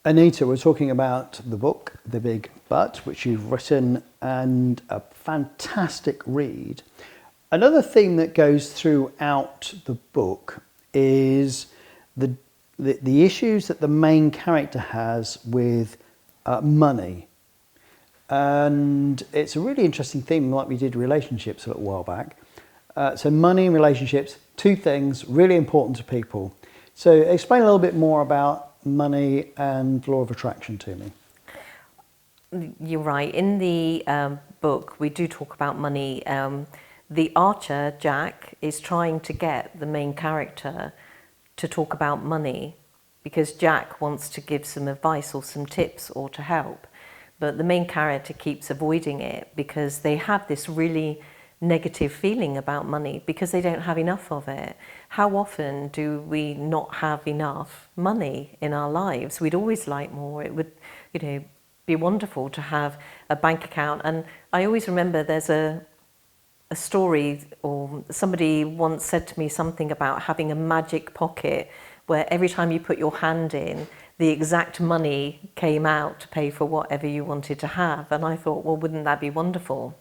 Anita, we're talking about the book, The Big But, which you've written, and a fantastic read. Another theme that goes throughout the book is the issues that the main character has with money. And it's a really interesting theme, like we did relationships a little while back. So money and relationships, two things really important to people. So explain a little bit more about money and law of attraction to me. You're right. In the book, we do talk about money. The archer, Jack, is trying to get the main character to talk about money because Jack wants to give some advice or some tips or to help. But the main character keeps avoiding it because they have this really negative feeling about money because they don't have enough of it. How often do we not have enough money in our lives? We'd always like more. It would, be wonderful to have a bank account. And I always remember there's a story, or somebody once said to me something about having a magic pocket where every time you put your hand in, the exact money came out to pay for whatever you wanted to have. And I thought, well, wouldn't that be wonderful?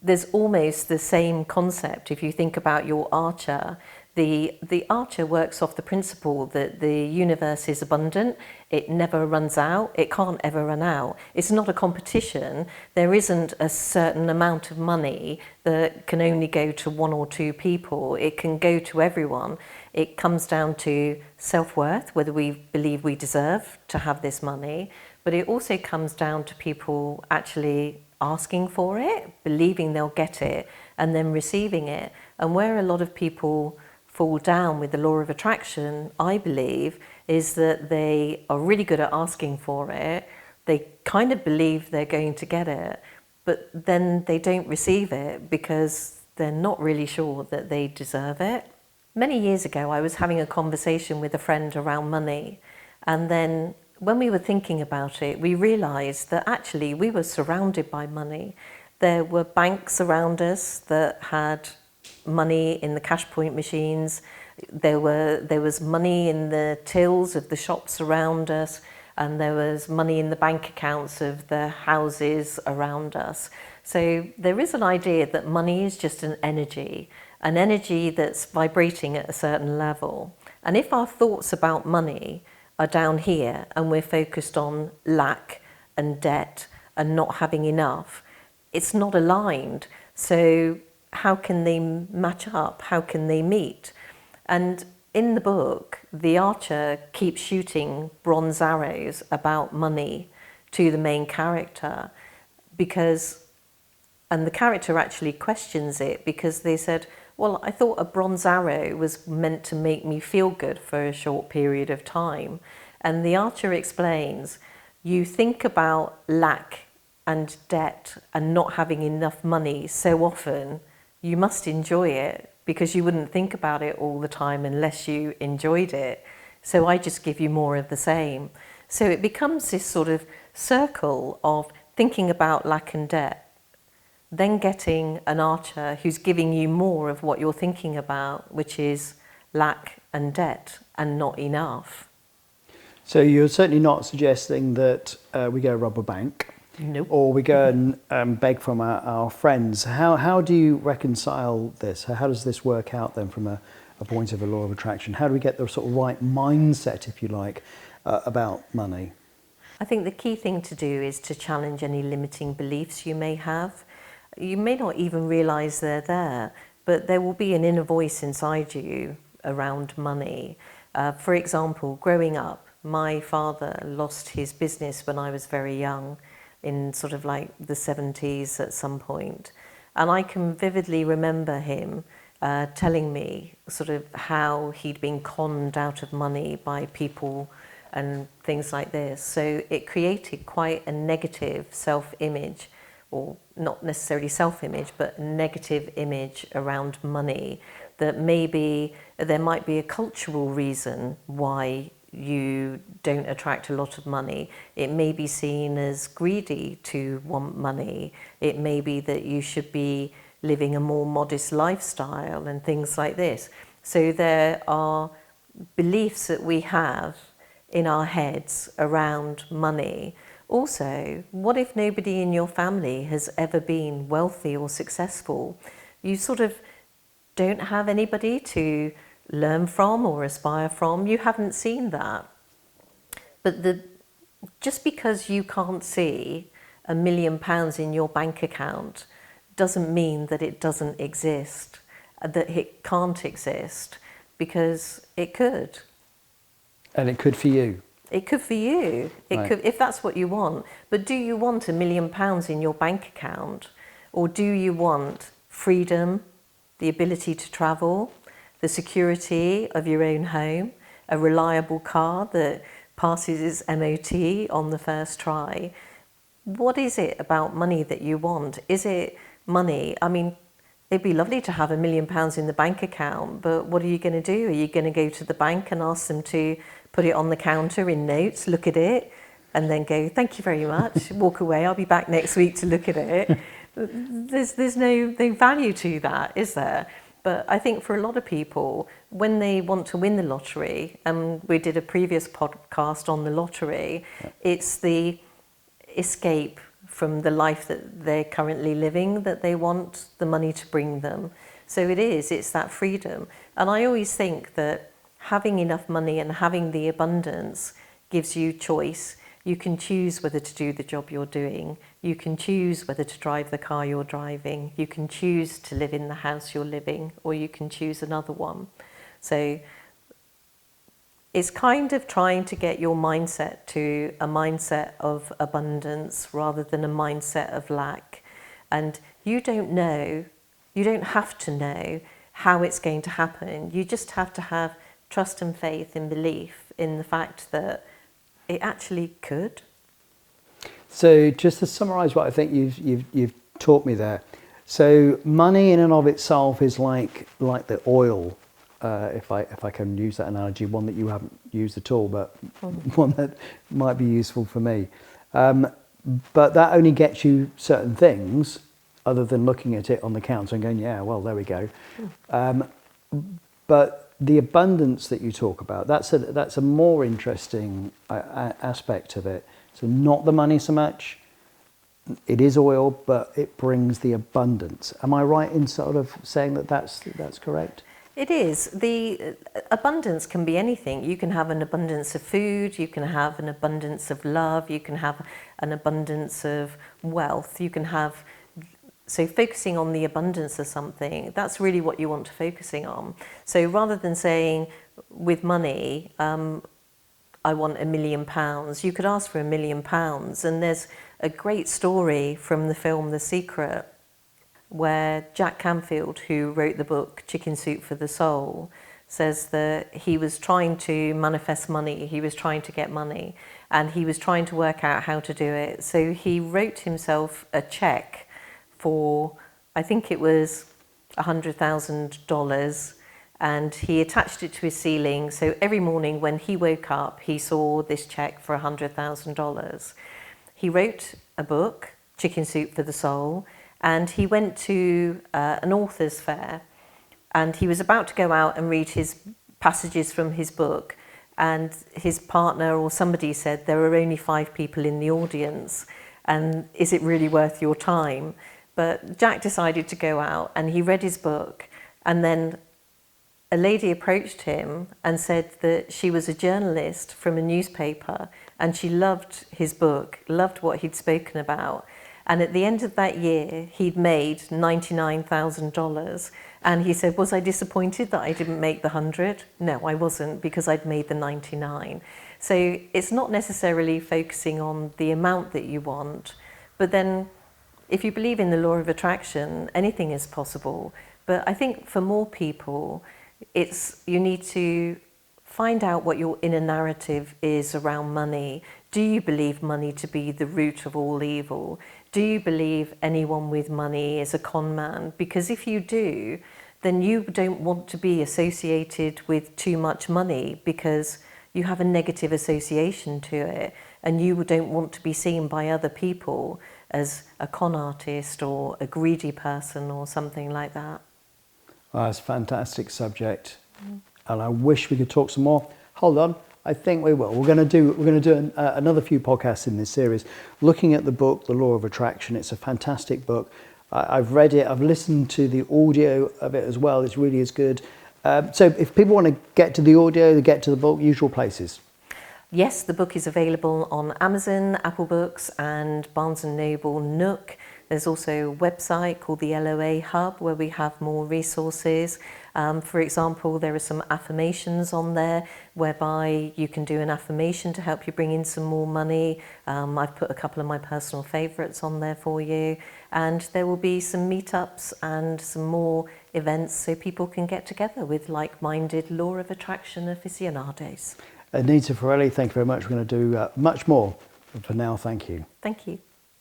There's almost the same concept if you think about your archer. The archer works off the principle that the universe is abundant, it never runs out, it can't ever run out. It's not a competition. There isn't a certain amount of money that can only go to one or two people. It can go to everyone. It comes down to self-worth, whether we believe we deserve to have this money, but it also comes down to people actually asking for it, believing they'll get it, and then receiving it. And where a lot of people fall down with the law of attraction, I believe, is that they are really good at asking for it. They kind of believe they're going to get it, but then they don't receive it because they're not really sure that they deserve it. Many years ago, I was having a conversation with a friend around money, and then when we were thinking about it, we realized that actually we were surrounded by money. There were banks around us that had money in the cash point machines. There was money in the tills of the shops around us, and there was money in the bank accounts of the houses around us. So there is an idea that money is just an energy that's vibrating at a certain level. And if our thoughts about money are down here and we're focused on lack and debt and not having enough, it's not aligned. So how can they match up? How can they meet? And in the book, the archer keeps shooting bronze arrows about money to the main character and the character actually questions it because they said, well, I thought a bronze arrow was meant to make me feel good for a short period of time. And the archer explains, you think about lack and debt and not having enough money so often, you must enjoy it because you wouldn't think about it all the time unless you enjoyed it. So I just give you more of the same. So it becomes this sort of circle of thinking about lack and debt, then getting an archer who's giving you more of what you're thinking about, which is lack and debt and not enough. So you're certainly not suggesting that we go rob a bank. Nope. Or we go and beg from our friends. How do you reconcile this? How does this work out then from a point of a law of attraction? How do we get the sort of right mindset, if you like, about money? I think the key thing to do is to challenge any limiting beliefs you may have. You may not even realise they're there, but there will be an inner voice inside you around money. For example, growing up, my father lost his business when I was very young, in sort of like the 70s at some point. And I can vividly remember him telling me sort of how he'd been conned out of money by people and things like this. So it created quite a negative self-image, or not necessarily self-image, but negative image around money, that maybe there might be a cultural reason why you don't attract a lot of money. It may be seen as greedy to want money. It may be that you should be living a more modest lifestyle and things like this. So there are beliefs that we have in our heads around money. Also, what if nobody in your family has ever been wealthy or successful? You sort of don't have anybody to learn from or aspire from. You haven't seen that. But just because you can't see £1 million in your bank account doesn't mean that it doesn't exist, that it can't exist, because it could. And it could for you. It could for you. It Right. could, if that's what you want. But do you want £1 million in your bank account, or do you want freedom, the ability to travel, the security of your own home, a reliable car that passes its MOT on the first try? What is it about money that you want? Is it money? I mean, it'd be lovely to have £1 million in the bank account, but what are you going to do? Are you going to go to the bank and ask them to put it on the counter in notes, look at it, and then go, thank you very much, walk away, I'll be back next week to look at it? There's no value to that, is there? But I think for a lot of people, when they want to win the lottery, and we did a previous podcast on the lottery, it's the escape from the life that they're currently living that they want the money to bring them. So it's that freedom. And I always think that having enough money and having the abundance gives you choice. You can choose whether to do the job you're doing. You can choose whether to drive the car you're driving. You can choose to live in the house you're living, or you can choose another one. So it's kind of trying to get your mindset to a mindset of abundance rather than a mindset of lack. And you don't have to know how it's going to happen. You just have to have trust and faith and belief in the fact that it actually could. So just to summarise what I think you've taught me there. So money in and of itself is like the oil. If I can use that analogy, one that you haven't used at all, but one that might be useful for me. But that only gets you certain things, other than looking at it on the counter and going, yeah, well, there we go. But the abundance that you talk about, that's a more interesting aspect of it. So not the money so much. It is oil, but it brings the abundance. Am I right in sort of saying that that's correct? It is. The abundance can be anything. You can have an abundance of food, you can have an abundance of love, you can have an abundance of wealth, you can have... So focusing on the abundance of something, that's really what you want to focusing on. So rather than saying, with money, I want £1 million, you could ask for £1 million. And there's a great story from the film The Secret, where Jack Canfield, who wrote the book Chicken Soup for the Soul, says that he was trying to manifest money, he was trying to get money, and he was trying to work out how to do it. So he wrote himself a check for, I think it was $100,000, and he attached it to his ceiling. So every morning when he woke up, he saw this check for $100,000. He wrote a book, Chicken Soup for the Soul, and he went to an author's fair, and he was about to go out and read his passages from his book, and his partner or somebody said, there are only 5 people in the audience, and is it really worth your time? But Jack decided to go out, and he read his book, and then a lady approached him and said that she was a journalist from a newspaper, and she loved his book, loved what he'd spoken about. And at the end of that year, he'd made $99,000. And he said, was I disappointed that I didn't make the 100? No, I wasn't, because I'd made the 99. So it's not necessarily focusing on the amount that you want, but then if you believe in the law of attraction, anything is possible. But I think for more people, you need to find out what your inner narrative is around money. Do you believe money to be the root of all evil? Do you believe anyone with money is a con man? Because if you do, then you don't want to be associated with too much money, because you have a negative association to it, and you don't want to be seen by other people as a con artist or a greedy person or something like that. Well, that's a fantastic subject. And I wish we could talk some more. Hold on, I think we will. We're going to do another few podcasts in this series, looking at the book, The Law of Attraction. It's a fantastic book. I've read it. I've listened to the audio of it as well. It's really is good. So if people want to get to the audio, they get to the book, usual places. Yes, the book is available on Amazon, Apple Books and Barnes & Noble Nook. There's also a website called the LOA Hub where we have more resources. For example, there are some affirmations on there whereby you can do an affirmation to help you bring in some more money. I've put a couple of my personal favourites on there for you. And there will be some meetups and some more events so people can get together with like-minded law of attraction aficionados. Anita Forelli, thank you very much. We're going to do much more. But for now, thank you. Thank you.